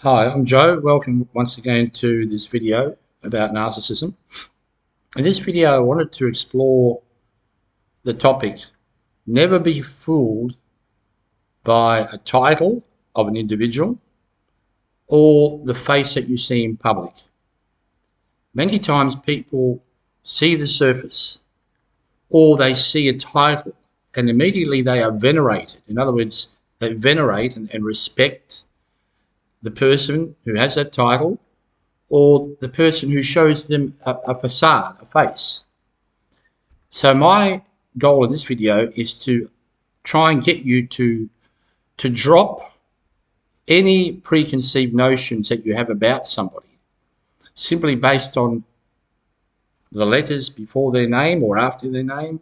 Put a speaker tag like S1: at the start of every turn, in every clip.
S1: Hi, I'm Joe. Welcome once again to this video about narcissism. In this video, I wanted to explore the topic, never be fooled by a title of an individual or the face that you see in public. Many times people see the surface or they see a title and immediately they are venerated. In other words, they venerate and respect the person who has that title or the person who shows them a facade, a face. So my goal in this video is to try and get you to drop any preconceived notions that you have about somebody simply based on the letters before their name or after their name,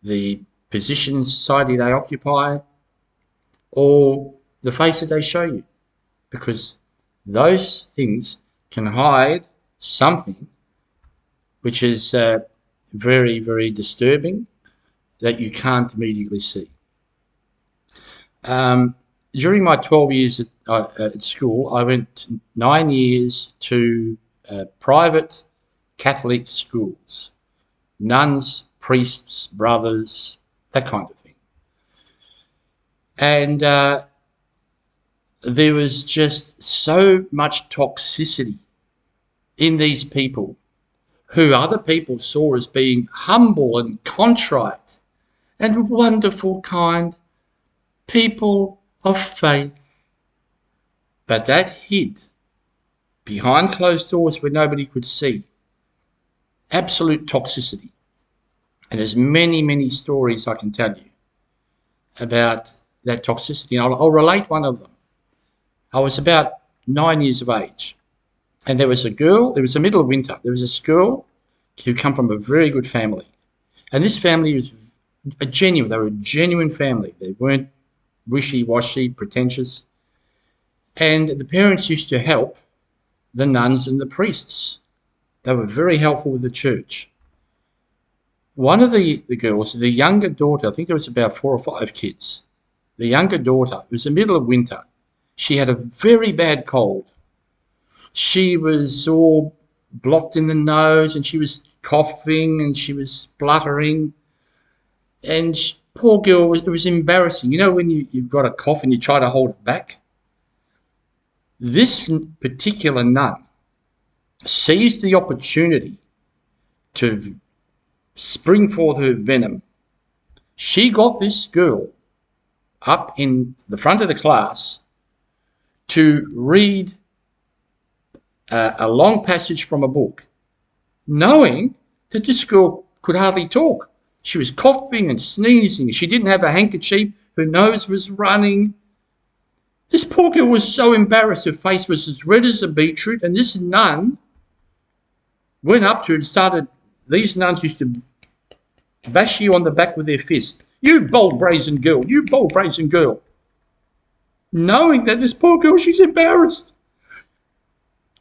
S1: the position in society they occupy, or the face that they show you, because those things can hide something which is very, very disturbing that you can't immediately see. During my 12 years at school, I went 9 years to private Catholic schools, nuns, priests, brothers, that kind of thing. And there was just so much toxicity in these people who other people saw as being humble and contrite and wonderful, kind people of faith. But that hid behind closed doors where nobody could see absolute toxicity. And there's many, many stories I can tell you about that toxicity. And I'll relate one of them. I was about 9 years of age, and there was a girl, it was the middle of winter, there was this girl who come from a very good family. And this family was they were a genuine family. They weren't wishy-washy, pretentious. And the parents used to help the nuns and the priests. They were very helpful with the church. One of the girls, the younger daughter, I think there was about 4 or 5 kids. The younger daughter, it was the middle of winter. She had a very bad cold. She was all blocked in the nose and she was coughing and she was spluttering. And poor girl, it was embarrassing. You know when you've got a cough and you try to hold it back? This particular nun seized the opportunity to spring forth her venom. She got this girl up in the front of the class to read a long passage from a book, knowing that this girl could hardly talk. She was coughing and sneezing. She didn't have a handkerchief. Her nose was running. This poor girl was so embarrassed. Her face was as red as a beetroot. And this nun went up to her and started, these nuns used to bash you on the back with their fist. You bold, brazen girl. You bold, brazen girl. Knowing that this poor girl, she's embarrassed.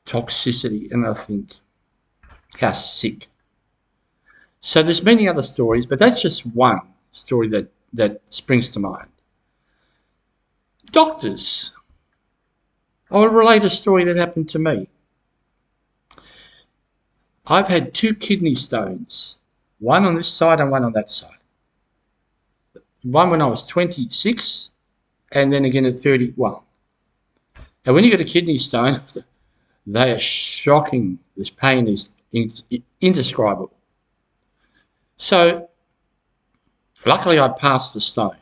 S1: Toxicity. And I think, how sick. So there's many other stories, but that's just one story that springs to mind. Doctors. I will relate a story that happened to me. I've had 2 kidney stones, one on this side and one on that side. One when I was 26 and then again at 31. And when you get a kidney stone, they are shocking. This pain is indescribable. So luckily I passed the stone.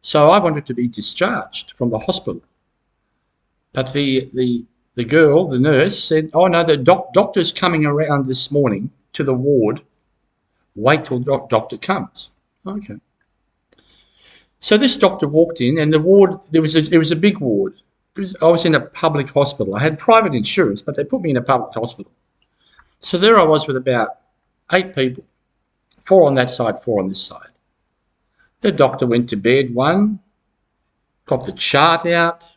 S1: So I wanted to be discharged from the hospital. But the girl, the nurse, said, oh no, the doctor's coming around this morning to the ward. Wait till the doctor comes. Okay. So this doctor walked in, and the ward, it was a big ward. I was in a public hospital. I had private insurance, but they put me in a public hospital. So there I was with about 8 people, 4 on that side, 4 on this side. The doctor went to bed, one, got the chart out.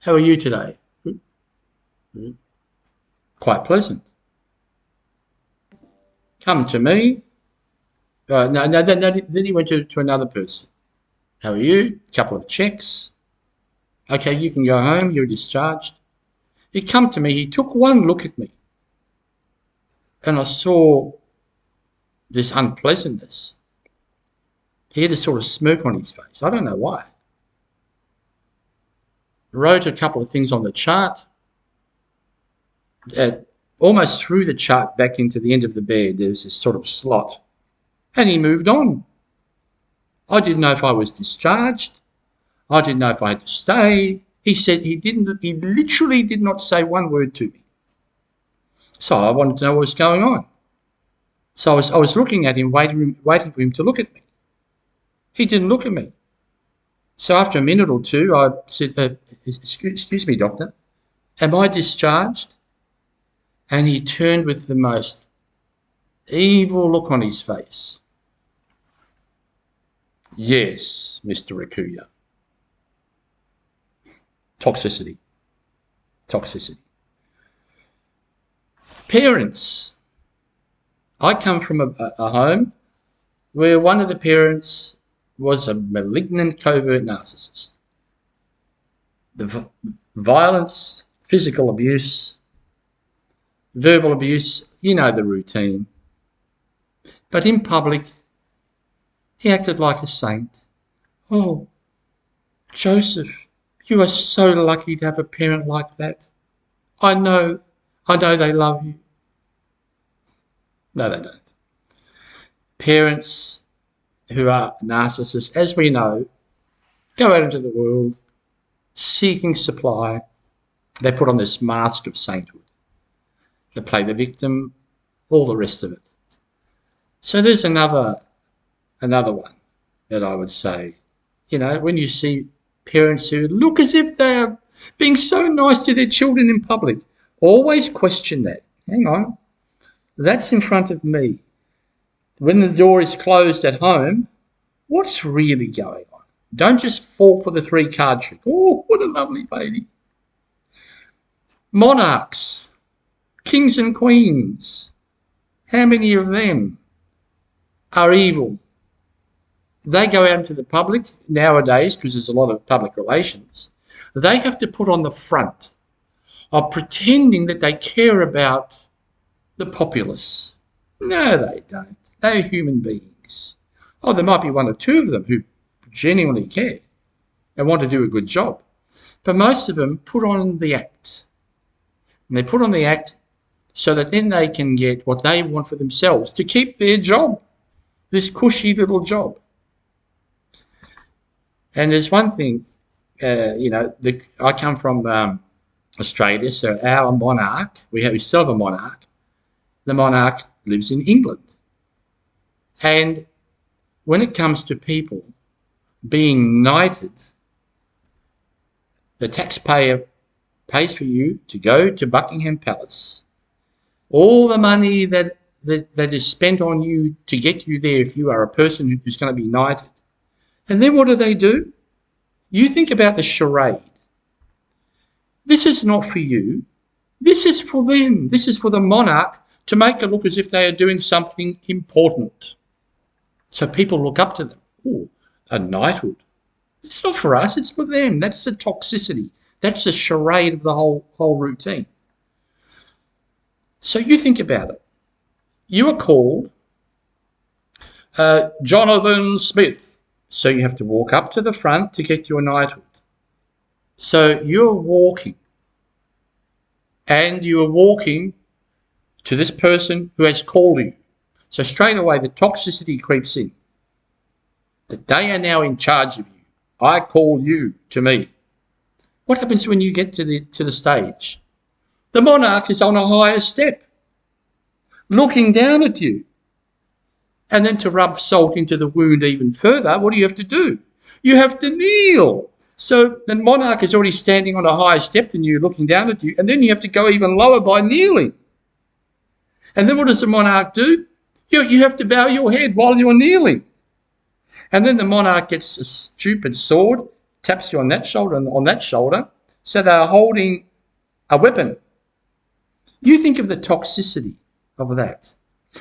S1: How are you today? Good. Quite pleasant. Come to me. Then he went to another person. How are you? A couple of checks. Okay, you can go home, you're discharged. He come to me, he took one look at me, and I saw this unpleasantness. He had a sort of smirk on his face. I don't know why. Wrote a couple of things on the chart. Almost threw the chart back into the end of the bed. There's this sort of slot. And he moved on. I didn't know if I was discharged. I didn't know if I had to stay. He said he literally did not say one word to me. So I wanted to know what was going on. So I was looking at him, waiting for him to look at me. He didn't look at me. So after a minute or two, I said, excuse me, doctor, am I discharged? And he turned with the most evil look on his face. Yes, Mr. Raccuia. Toxicity. Parents. I come from a home where one of the parents was a malignant covert narcissist. The violence, physical abuse, verbal abuse, you know the routine. But in public, he acted like a saint. Oh, Joseph, you are so lucky to have a parent like that. I know they love you. No, they don't. Parents who are narcissists, as we know, go out into the world seeking supply. They put on this mask of sainthood. They play the victim, all the rest of it. So there's another one that I would say, when you see parents who look as if they are being so nice to their children in public, always question that. Hang on, that's in front of me. When the door is closed at home, what's really going on? Don't just fall for the 3-card trick. Oh, what a lovely baby. Monarchs, kings and queens, how many of them are evil? They go out into the public nowadays, because there's a lot of public relations. They have to put on the front of pretending that they care about the populace. No, they don't. They're human beings. Oh, there might be one or two of them who genuinely care and want to do a good job. But most of them put on the act. And they put on the act so that then they can get what they want for themselves to keep their job, this cushy little job. And there's one thing, I come from Australia, so our monarch, we still have a monarch. The monarch lives in England. And when it comes to people being knighted, the taxpayer pays for you to go to Buckingham Palace. All the money that is spent on you to get you there if you are a person who's going to be knighted. And then what do? You think about the charade. This is not for you. This is for them. This is for the monarch to make it look as if they are doing something important. So people look up to them. Oh, a knighthood. It's not for us, it's for them. That's the toxicity. That's the charade of the whole routine. So you think about it. You are called Jonathan Smith. So you have to walk up to the front to get your knighthood. So you're walking. And you are walking to this person who has called you. So straight away the toxicity creeps in. That they are now in charge of you. I call you to me. What happens when you get to the stage? The monarch is on a higher step, looking down at you. And then to rub salt into the wound even further, what do you have to do? You have to kneel. So the monarch is already standing on a higher step than you, looking down at you, and then you have to go even lower by kneeling. And then what does the monarch do? You have to bow your head while you're kneeling. And then the monarch gets a stupid sword, taps you on that shoulder and on that shoulder, so they're holding a weapon. You think of the toxicity of that.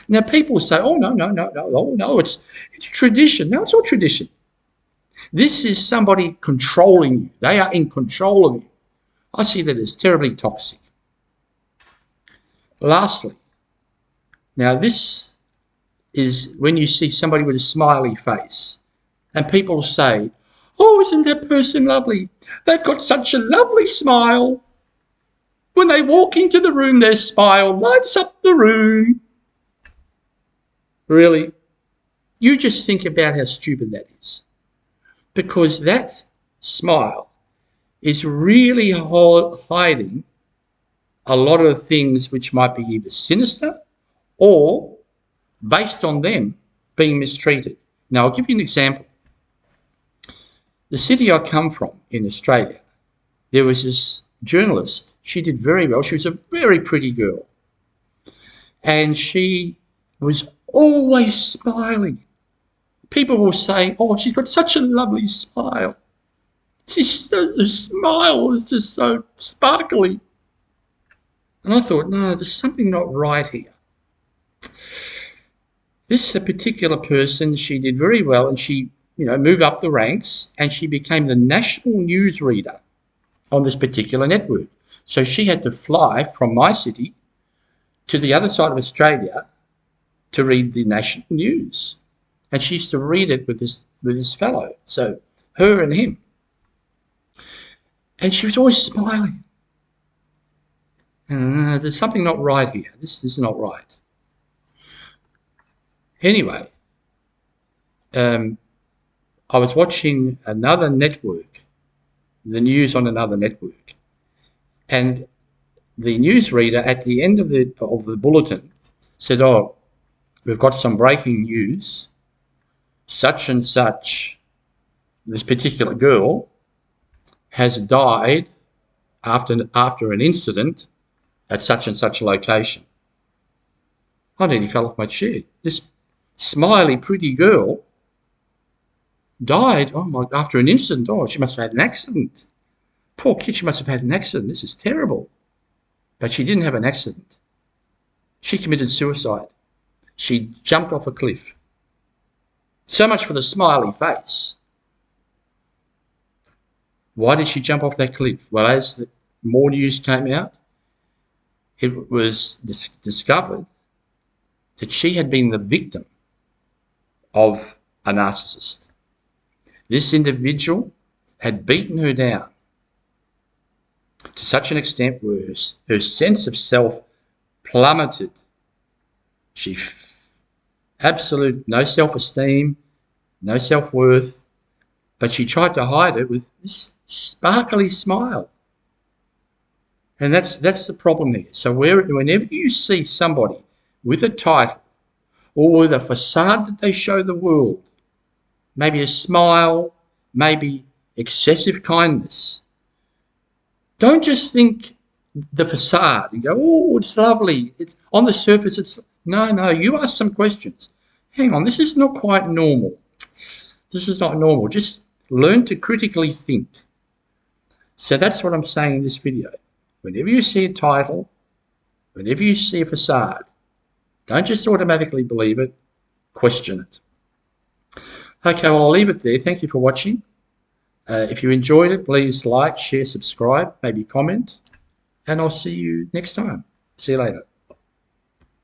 S1: Now people say, oh, no, it's tradition. No, it's not tradition. This is somebody controlling you. They are in control of you. I see that as terribly toxic. Lastly, now this is when you see somebody with a smiley face and people say, oh, isn't that person lovely? They've got such a lovely smile. When they walk into the room, their smile lights up the room. Really? You just think about how stupid that is. Because that smile is really hiding a lot of things which might be either sinister or based on them being mistreated. Now, I'll give you an example. The city I come from in Australia, there was this journalist. She did very well. She was a very pretty girl. And she was always smiling. People were saying, oh, she's got such a lovely smile. The smile was just so sparkly. And I thought, no, there's something not right here. This particular person, she did very well, and she, moved up the ranks, and she became the national news reader on this particular network. So she had to fly from my city to the other side of Australia to read the national news. And she used to read it with this fellow, so her and him. And she was always smiling. There's something not right here. This is not right. Anyway, I was watching another network, the news on another network, and the newsreader at the end of the bulletin said, oh, we've got some breaking news. Such and such, this particular girl, has died after an incident at such and such a location. I nearly fell off my chair. This smiley, pretty girl died after an incident. Oh, she must have had an accident. Poor kid, she must have had an accident. This is terrible. But she didn't have an accident. She committed suicide. She jumped off a cliff. So much for the smiley face. Why did she jump off that cliff? Well, as more news came out, it was discovered that she had been the victim of a narcissist. This individual had beaten her down to such an extent where her sense of self plummeted. She absolute no self-esteem, no self-worth, but she tried to hide it with this sparkly smile. And that's the problem here. So whenever you see somebody with a title or with a facade that they show the world, maybe a smile, maybe excessive kindness, don't just think the facade and go, oh, it's lovely. It's on the surface. It's no. You ask some questions. Hang on, this is not quite normal. This is not normal. Just learn to critically think. So that's what I'm saying in this video. Whenever you see a title, whenever you see a facade, don't just automatically believe it, question it. Okay, well, I'll leave it there. Thank you for watching. If you enjoyed it, please like, share, subscribe, maybe comment, and I'll see you next time. See you later.